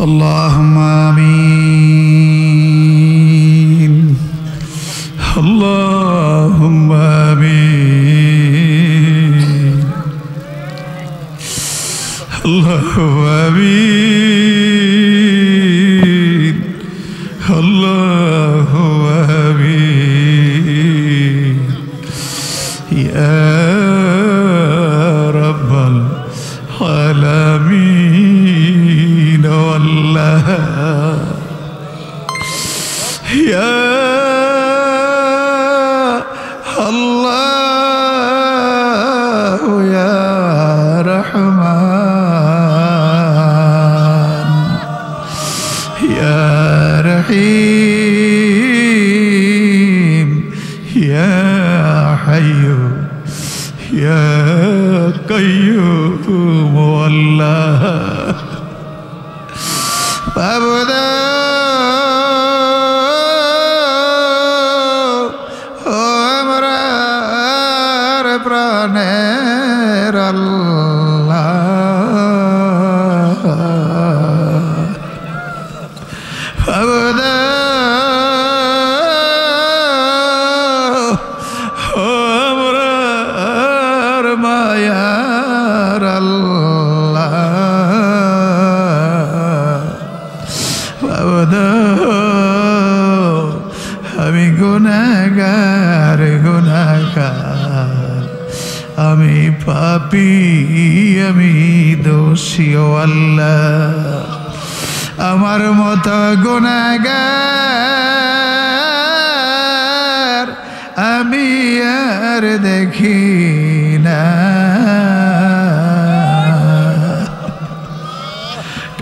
اللهم آمين اللهم آمين اللهم آمين اللهم آمين يا رب العالمين والله يا الله يا رحمن يا رحيم يا حي يا قيوم والله বাবুদা ও আমার প্রাণের আল্লাহ বাবুদা ও আমার মায়ার আল্লাহ আমি গুনাহগার গুনাহগার আমি পাপী আমি দোষী ও আল্লাহ আমার মতো গুনাহগার আমি আর দেখি না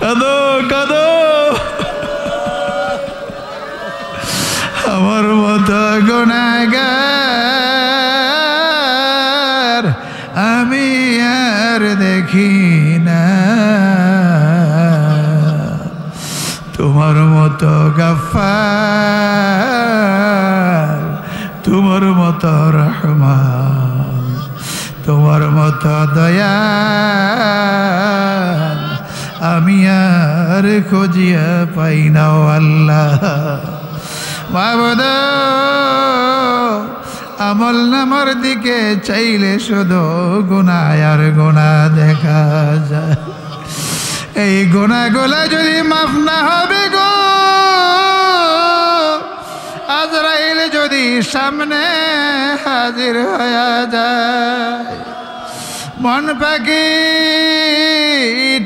কাঁদো কাঁদো আমার মতো গুনাহগার আমি আর দেখি না তোমার মতো গফফার তোমার মতো রহমান তোমার মতো দয়াল আমি আর খুঁজিয়া পাই না আল্লাহ বাবুদা আমল নামার দিকে চাইলে শুধু গুনাহ আর গুনাহ দেখা যায় এই গুনাহগুলা যদি মাফ না হবে গো আজরাইল যদি সামনে হাজির হয়ে যায় মন পাখি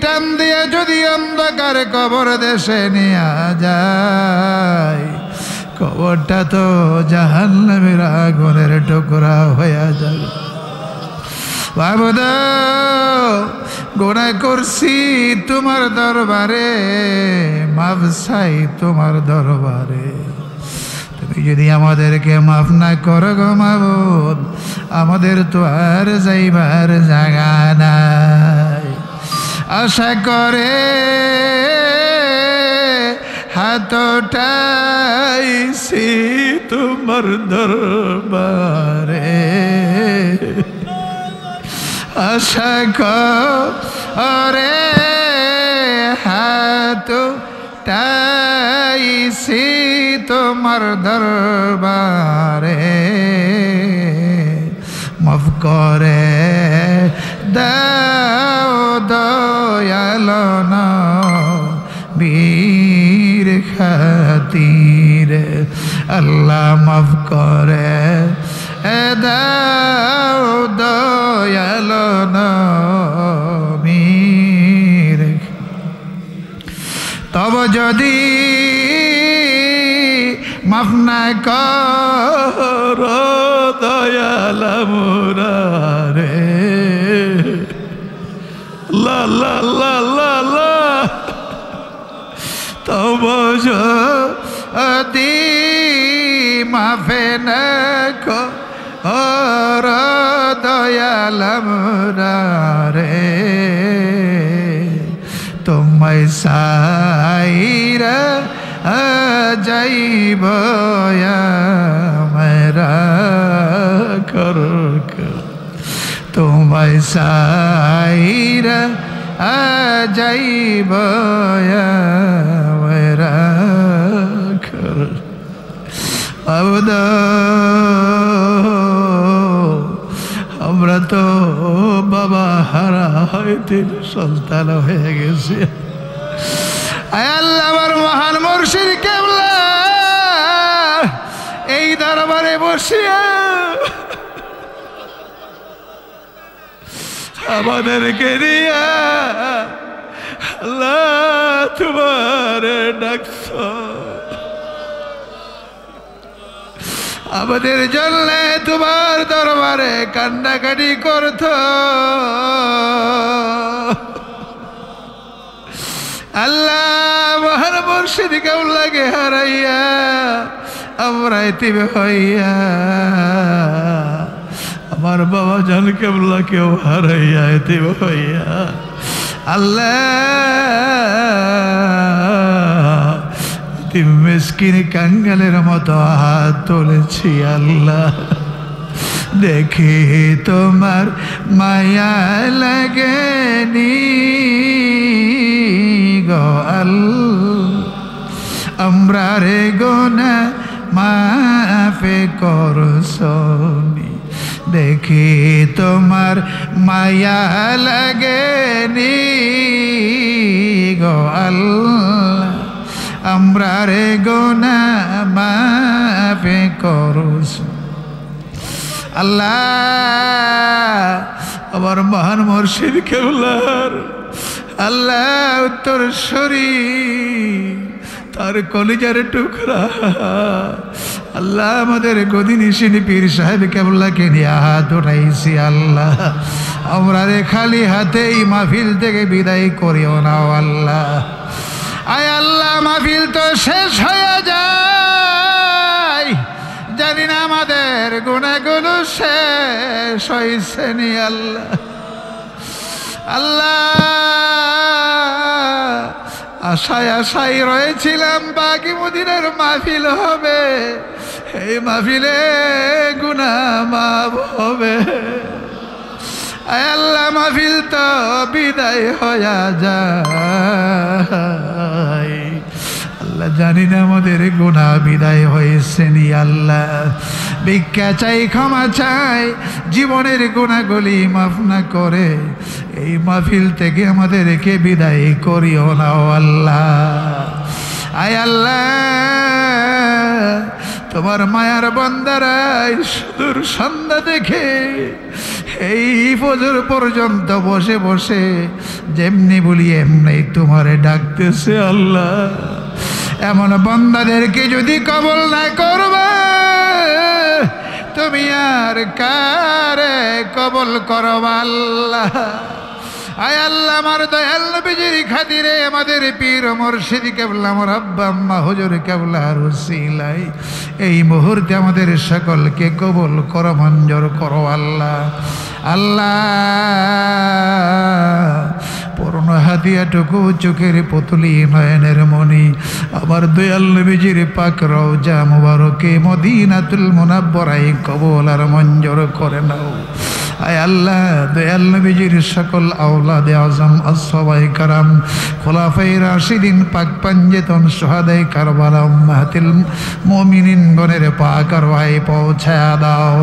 টান দিয়ে যদি অন্ধকার কবর দেশে নিয়ে যায় কবরটা তো জাহান্নামের আগুনের টুকরা হয়ে যাবে বাবুদা গুনাহ করছি তোমার দরবারে মাফ চাই তোমার দরবারে তুমি যদি আমাদেরকে মাফ না করো গো মাবুদ আমাদের তো আর যাইবার জায়গা নাই আশা করে হাত উঠাইছি তোমার দরবারে আশা করে হাত উঠাইছি তোমার দরবারে মাফ করে দাও দয়ালো বীর খাতির আল্লাহ মাফ করে দাও দয়ালো বীর তব যদি মাফ না কর দয়াল মুরারে লা লা লা লা লা তব যদি মাফে না কর দয়াল মুরারে তোমায় সাইরা যাইব মেরা কর তোমায় সাইরা যাইব তিন সন্তান হয়ে গেছে। আয় আল্লাহ আমার মহান মুর্শিদ কেবলা এই দরবারে বসিয়া আমাদেরকে দিয়া আল্লাহ তোমার ডাকছ, আমাদের জন্য তোমার দরবারে কান্নাকাটি করত। আল্লাহ মহান মুর্শিদ কেবলাকে হারাইয়া আমরা এতিম হইয়া, আমার বাবা জান কেবলাকেও হারাইয়া এতিম হইয়া আল্লাহ মিসকিন কাঙ্গালের মতো হাত তুলেছি। আল্লাহ দেখি তোমার মায়া লাগেনি গো আল্লাহ, আমরা রে গোনা মাফে করছনি। দেখি তোমার মায়া লাগেনি গো আল্লাহ, আমরা রে গোনা মাফে করছ। আল্লাহ আমার মহান মুর্শিদ কেবলার আল্লাহ উত্তরস্বরী তার কলিজার টুকরা আল্লাহ আমাদের গদিনিশিনী পীর সাহেব কেবলাকে নিয়ে হাত উঠাইছি। আল্লাহ আমরা রে খালি হাতে এই মাহফিল থেকে বিদায় করিও না আল্লাহ। আয় আল্লাহ মাহফিল তো শেষ হয়ে যায়, জানি না আমাদের গুনাহগুলো শেষ হয়েছে নি আল্লাহ। আল্লাহ আশায় আশায় রয়েছিলাম বাকি মদিনার মাহফিল হবে, এই মাহফিলে গুনাহ মাফ হবে। আয় আল্লাহ মাহফিল তো বিদায় হয়ে যায়, আল্লাহ জানি না আমাদের গুনাহ বিদায় হয়েছে নি আল্লাহ। ভিক্ষা চাই, ক্ষমা চাই, জীবনের গুনাহগুলি মাফ না করে এই মাহফিল থেকে আমাদেরকে বিদায় করিও না আল্লাহ। আয় আল্লাহ তোমার মায়ার বান্দারা সুদূর সন্ধ্যা দেখে এই ফজর পর্যন্ত বসে বসে যেমনি বলি এমনি তোমারে ডাকতেছে আল্লাহ। এমন বান্দাদেরকে যদি কবল না করবে তুমি আর কারে কবল করবা আল্লাহ। আয় আল্লাহ আমার দয়াল নবীজির খাতিরে আমাদের পীর মুর্শিদ কেবলা আমার আব্বা আম্মা হুজুর কেবলার উসিলাই এই মুহূর্তে আমাদের সকলকে কবুল করো, মঞ্জুর করো আল্লাহ। আল্লাহ পূর্ণ হাদিয়াটুকু চোখের পুতলি নয়নের মণি আমার দয়াল নবীজির পাক রওজা মুবারকে মদিনাতুল মুনাব্বরায় কবুল আর মঞ্জুর করে নাও। আয় আল্লাহ দয়াল নবীজির সকল আওলাদে আজম আসহাবায়ে কারাম খোলাফায়ে রাশিদিন পাক পাঞ্জেতন সুহাদায়ে কারবালা উম্মাহাতুল মুমিনিন গণের পাক আরওয়াহে পৌঁছায়া দাও।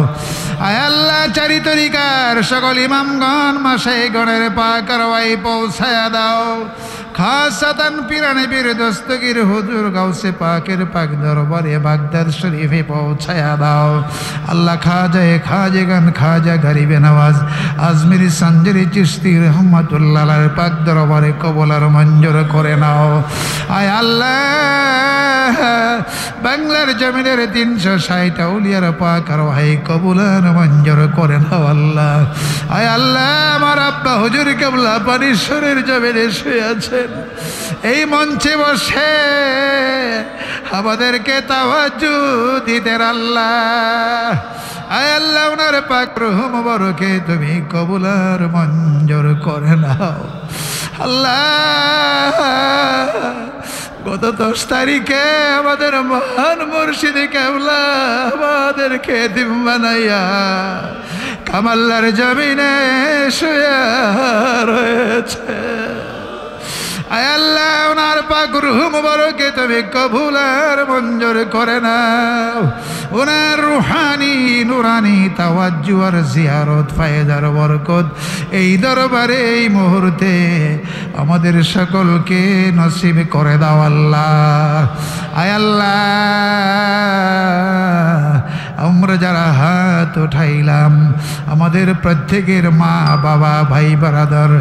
আয় আল্লাহ চারি তরিকার সকল ইমামগণ মাশায়েখগণের পাক আরওয়াহে পৌঁছায়া দাও। খাসাতান পিরানে বীর দস্তগীর হুজুর গাউসে পাকের পাক দরবারে বাগদাদ শরীফে পৌঁছায়া দাও। আল্লাহ খাজা খাজা গরিবে নওয়াজ আজমিরি সঞ্জরি চিশতি রহমাতুল্লাহ আলাইহির পাক দরবারে কবুল আর মঞ্জুর করে নাও। আয় আল্লাহ বাংলার জমিনের 360 আউলিয়ার পাক আরওয়াহে কবুল আর মঞ্জুর করে নাও আল্লাহ। আয় আল্লাহ আমার আব্বা হুজুর কেবলা পানিশ্বরের জমিনে শুয়ে আছেন, এই মঞ্চে বসে আমাদেরকে তাওয়াজ্জু দিতেন আল্লাহ। আয় আল্লাহ ওনার পাক রূহ মুবারকে তুমি কবুল আর মঞ্জুর করে নাও আল্লাহ। গত 10 তারিখে আমাদের মহান মুর্শিদ কেবলা আমাদেরকে এতিম বানাইয়া কামাল্লার জমিনে শুয়ে রয়েছে। আয় আল্লাহ ওনার পাক রূহ মুবারকে তুমি কবুল আর মঞ্জুর করে নাও। ওনার রুহানি নুরানি তাওয়াজ্জু আর জিয়ারত ফায়দার বরকত এই দরবারে এই মুহূর্তে আমাদের সকলকে নসিব করে দাও আল্লাহ। আয় আল্লাহ আমরা যারা হাত উঠাইলাম আমাদের প্রত্যেকের মা বাবা ভাই বারাদার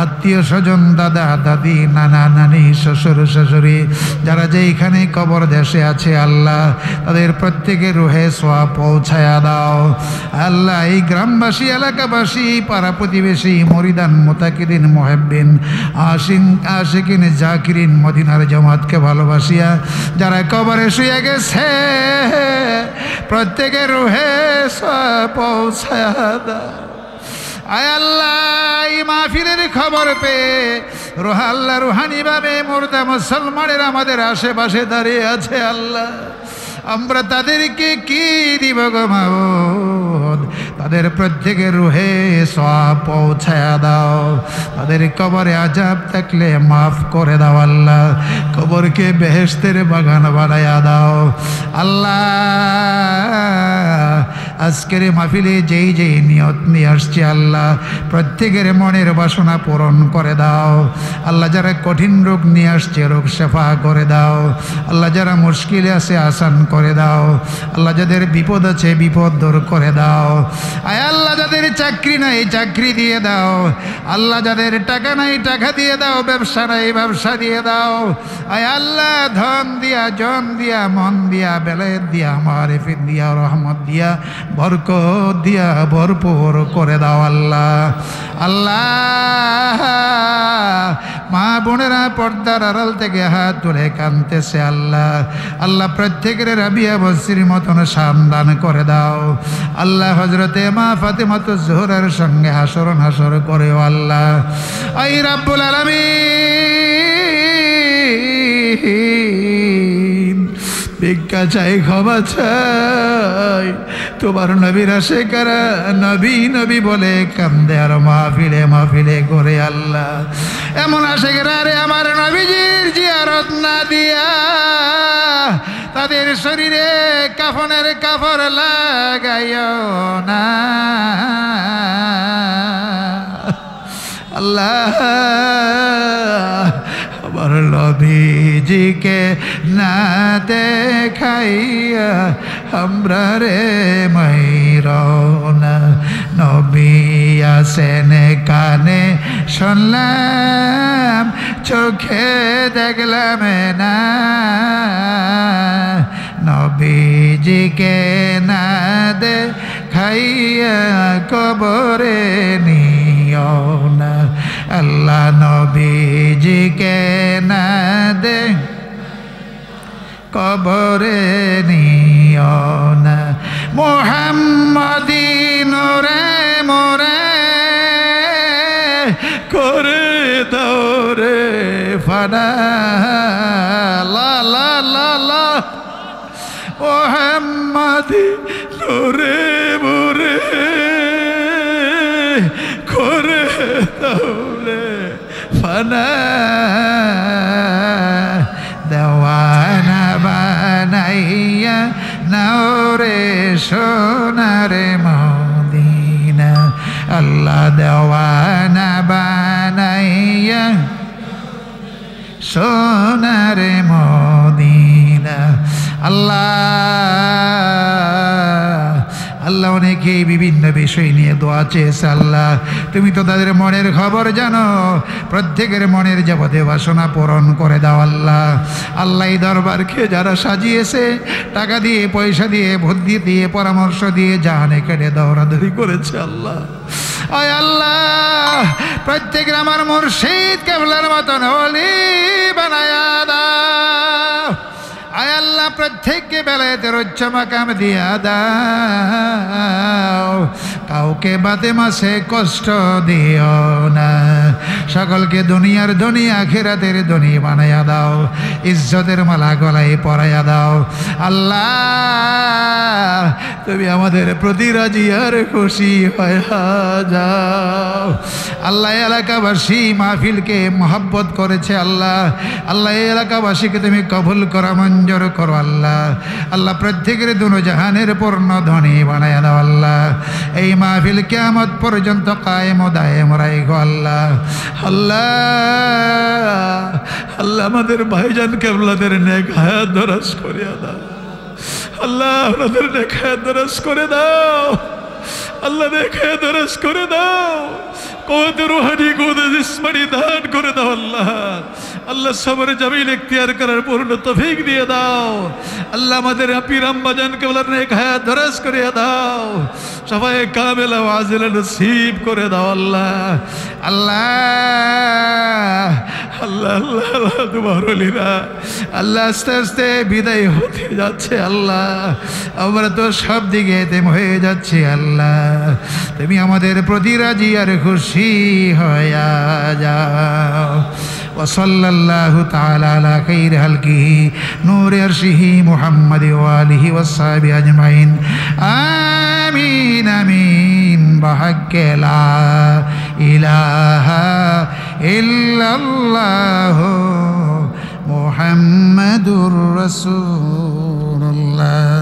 আত্মীয় স্বজন দাদা দাদি নানা নানি শ্বশুর শাশুড়ি যারা যেইখানে কবর দেশে আছে আল্লাহ তাদের প্রত্যেকের রুহে সোয়া পৌঁছায়া দাও আল্লাহ। এই গ্রামবাসী এলাকাবাসী পাড়া প্রতিবেশী মরিদান মুতাকিদিন মুহিব্বিন আশিকিন জাকিরিন মদিনার জামাতকে ভালোবাসিয়া যারা কবরে শুয়ে গেছে প্রত্যেকের রুহে সোয়া পৌঁছায়া দাও। আয় আল্লাহ এই মাহফিলের খবর পেয়ে আল্লাহ রুহানি ভাবে মুর্দা মুসলমানের আমাদের আশেপাশে দাঁড়িয়ে আছে আল্লাহ আমরা তাদেরকে কি দিব গো মাবুদ তাদের প্রত্যেকের রুহে সওয়াব পৌঁছায়া দাও তাদের কবরে আযাব থাকলে মাফ করে দাও আল্লাহ কবরকে বেহেশতের বাগান বানায়া দাও আল্লাহ। আজকের মাহফিলে যেই যেই নিয়ত নিয়ে আসছে আল্লাহ প্রত্যেকের মনের বাসনা পূরণ করে দাও আল্লাহ। যারা কঠিন রোগ নিয়ে আসছে রোগ শেফা করে দাও আল্লাহ। যারা মুশকিলে আছে আসান করে দাও আল্লাহ। যাদের বিপদ আছে বিপদ দূর করে দাও আয় আল্লাহ। যাদের চাকরি নাই চাকরি দিয়ে দাও আল্লাহ। যাদের টাকা নাই টাকা দিয়ে দাও ব্যবসা নাই ব্যবসা দিয়ে দাও আয় আল্লাহ। ধন দিয়া জন দিয়া মন দিয়া বেলায়েত দিয়া মারিফত দিয়া রহমত দিয়া বরকত দিয়া ভরপুর করে দাও আল্লাহ। আল্লাহ মা বোনেরা পর্দার আড়াল থেকে হাত তুলে কাঁদতেছে আল্লাহ আল্লাহ প্রত্যেকের রাবিয়া বসির মতন সামদান করে দাও আল্লাহ। হযরতে মা ফাতেমাতুজ জোহরার সঙ্গে হাসর নাসর করেও আল্লাহ। আই রাব্বুল আলামিন ভিক্ষা চাই ক্ষমা চাই তোমার নবীর আশেকারা নবী নবী বলে কান্দে আর মাহফিলে মাহফিলে করে আল্লাহ। এমন আশেকারা রে আমার নবীজির জিয়ারত না দিয়া তাদের শরীরে কাফনের কাপড় লাগাইও না আল্লাহ। আমার নবীজিকে না দেখাইয়া আমরা রে মাইরনা নবী আসেন কানে শুনলাম চোখে দেখলাম না নবীজিকে না দেখাইয়া কবরে নিও না আল্লাহ। নবীজিকে না দে কবরে নিও না মুহাম্মাদি নূরে মোরে করে দাও রে ফানা লা লা লা লা মুহাম্মাদি নূরে মোরে করে দাও রে ফানা দেওয়ানা বানাইয়া নাও রে সোনারে মদিনা আল্লাহ। দেওয়ানা বানাইয়া সোনারে মদিনা আল্লাহ। আল্লাহ অনেকেই বিভিন্ন বিষয় নিয়ে দোয়া চেয়েছে আল্লাহ তুমি তো তাদের মনের খবর জানো প্রত্যেকের মনের যাবতীয় বাসনা পূরণ করে দাও আল্লাহ। আল্লাহ এই দরবারকে যারা সাজিয়েছে টাকা দিয়ে পয়সা দিয়ে বুদ্ধি দিয়ে পরামর্শ দিয়ে জানে কেটে দৌড়াদৌড়ি করেছে আল্লাহ। আয় আল্লাহ প্রত্যেকের আমার মুর্শিদ কেবলার মতন ওলি বানায়া দাও আয় আল্লাহ। প্রত্যেককে বেলায়েতের উচ্চ মাকাম দিয়া দাও কাউকে বাতে মাসে কষ্ট দিও না সকলকে দুনিয়ার ধনী আখিরাতের ধনী বানায়া দাও ইজ্জতের মালা গলায় পরাইয়া দাও আল্লাহ তুমি আমাদের প্রতি রাজি আর খুশি হয়ে যাও আল্লাহ এলাকাবাসী মাহফিলকে মহব্বত করেছে আল্লাহ আল্লাহ এই এলাকাবাসীকে তুমি কবুল করা মঞ্জুর করো আল্লাহ আল্লাহ প্রত্যেকের দুনো জাহানের পূর্ণ ধনী বানায় দাও আল্লাহ এই মাহফিল কিয়ামত পর্যন্ত কায়েম ও দায়েম রাখো আল্লাহ আল্লাহ আল্লাহ আমাদের ভাইজান কেবলাদের নেক হায়াত দরাজ করিয়া দাও আল্লাহ আমাদের নেক হায়াত দরাজ করে দাও আল্লাহ নেক হায়াত দরাজ করে দাও কওয়াত রুহানি কওয়াত জিসমানি দান করে দাও আল্লাহ আল্লাহ সবর জামিল ইখতিয়ার করার পূর্ণ তৌফিক দিয়ে দাও আল্লাহ আমাদের পীর আম্মাজান কেবলার নেক হায়াত দরাজ করে দাও সবাই কামেলা ওয়াজিলা নসিব করে দাও আল্লাহ আল্লাহ আল্লাহ আল্লাহ তোমার ওলিরা আল্লাহ আস্তে আস্তে বিদায় হতে যাচ্ছে আল্লাহ আমরা তো সব দিকে এতেম হয়ে যাচ্ছি আল্লাহ তুমি আমাদের প্রতি রাজি আর খুশি হয়ে যাও وصلى الله تعالى على خير خلقه نور عرشه محمد وآله وصحبه أجمعين آمين آمين بحق لا إله إلا الله محمد رسول الله